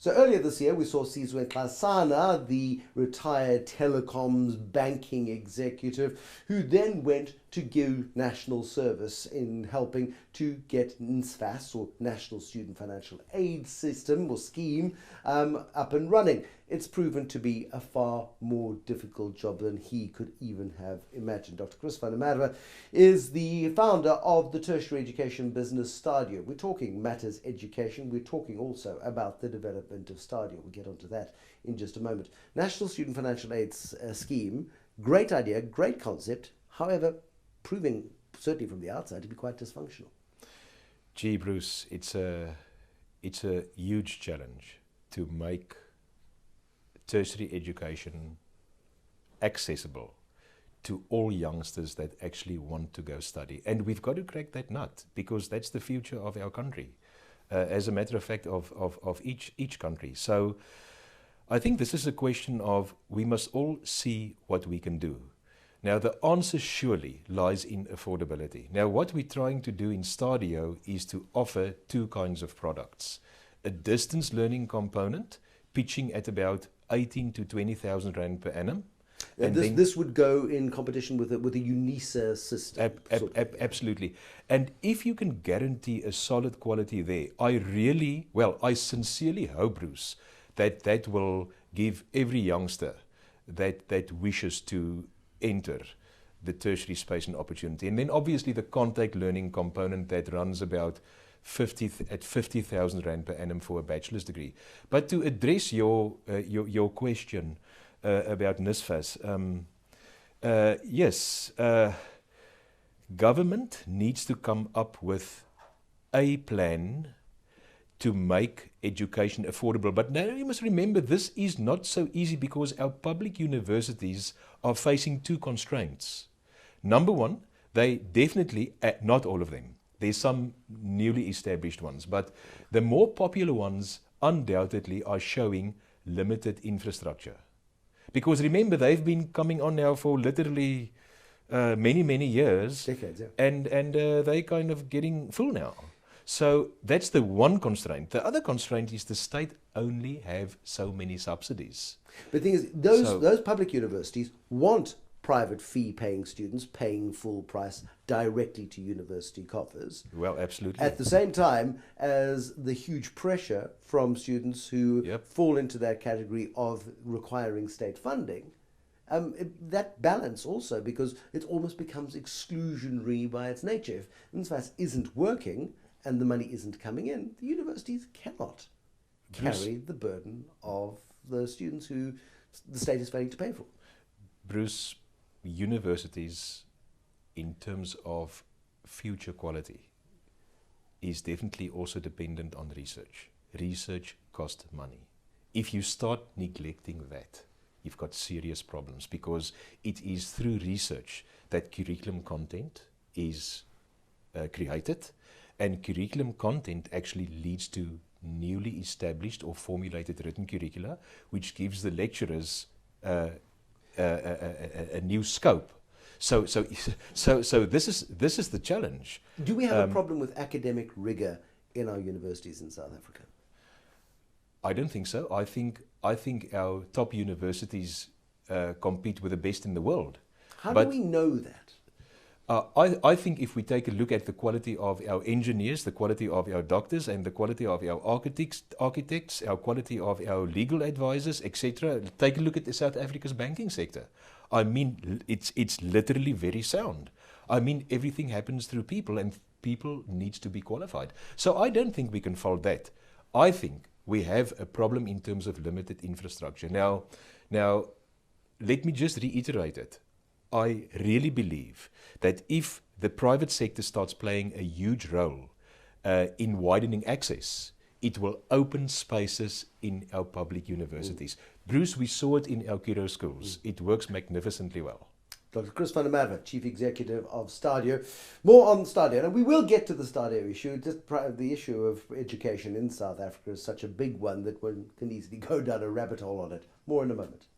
So earlier this year, we saw Sizwe Klasana, the retired telecoms banking executive, who then went to give national service in helping to get NSFAS, or National Student Financial Aid System or Scheme, up and running. It's proven to be a far more difficult job than he could even have imagined. Dr. Chris van der Merwe is the founder of the tertiary education business Stadio. We're talking matters education. We're talking also about the development of Stadio. We'll get onto that in just a moment. National Student Financial Aid Scheme, great idea, great concept, however, proving, certainly from the outside, to be quite dysfunctional. Gee, Bruce, it's a huge challenge to make tertiary education accessible to all youngsters that actually want to go study. And we've got to crack that nut, because that's the future of our country, as a matter of fact, of each country. So I think this is a question of we must all see what we can do. Now, the answer surely lies in affordability. Now, what we're trying to do in Stadio is to offer two kinds of products. A distance learning component, pitching at about 18 to 20,000 rand per annum. And this would go in competition with a UNISA system. Absolutely. And if you can guarantee a solid quality there, I sincerely hope, Bruce, that will give every youngster that wishes to enter the tertiary space an opportunity. And then obviously the contact learning component that runs about 50,000 rand per annum for a bachelor's degree. But to address your question about NSFAS, yes, government needs to come up with a plan to make education affordable. But now you must remember, this is not so easy, because our public universities are facing two constraints. Number one, they definitely, not all of them, there's some newly established ones, but the more popular ones undoubtedly are showing limited infrastructure. Because remember, they've been coming on now for literally many years. Decades, yeah. And they're kind of getting full now. So that's the one constraint. The other constraint is the state only have so many subsidies. But the thing is, those public universities want private fee-paying students paying full price directly to university coffers. Well, absolutely. At the same time as the huge pressure from students who fall into that category of requiring state funding. That balance also, because it almost becomes exclusionary by its nature. If NSFAS isn't working and the money isn't coming in, the universities cannot carry the burden of the students who the state is failing to pay for. Bruce, universities, in terms of future quality, is definitely also dependent on research. Research costs money. If you start neglecting that, you've got serious problems, because it is through research that curriculum content is created, and curriculum content actually leads to newly established or formulated written curricula, which gives the lecturers a new scope. So this is the challenge. Do we have a problem with academic rigor in our universities in South Africa? I don't think so. I think our top universities compete with the best in the world. How do we know that? I think if we take a look at the quality of our engineers, the quality of our doctors, and the quality of our architects, our quality of our legal advisors, etc., take a look at the South Africa's banking sector. I mean, it's literally very sound. I mean, everything happens through people, and people needs to be qualified. So I don't think we can fault that. I think we have a problem in terms of limited infrastructure. Now, let me just reiterate it. I really believe that if the private sector starts playing a huge role in widening access, it will open spaces in our public universities. Bruce, we saw it in our Kiro schools. It works magnificently well. Dr. Chris van der Merwe, Chief Executive of Stadio. More on Stadio. And we will get to the Stadio issue. Just the issue of education in South Africa is such a big one that one can easily go down a rabbit hole on it. More in a moment.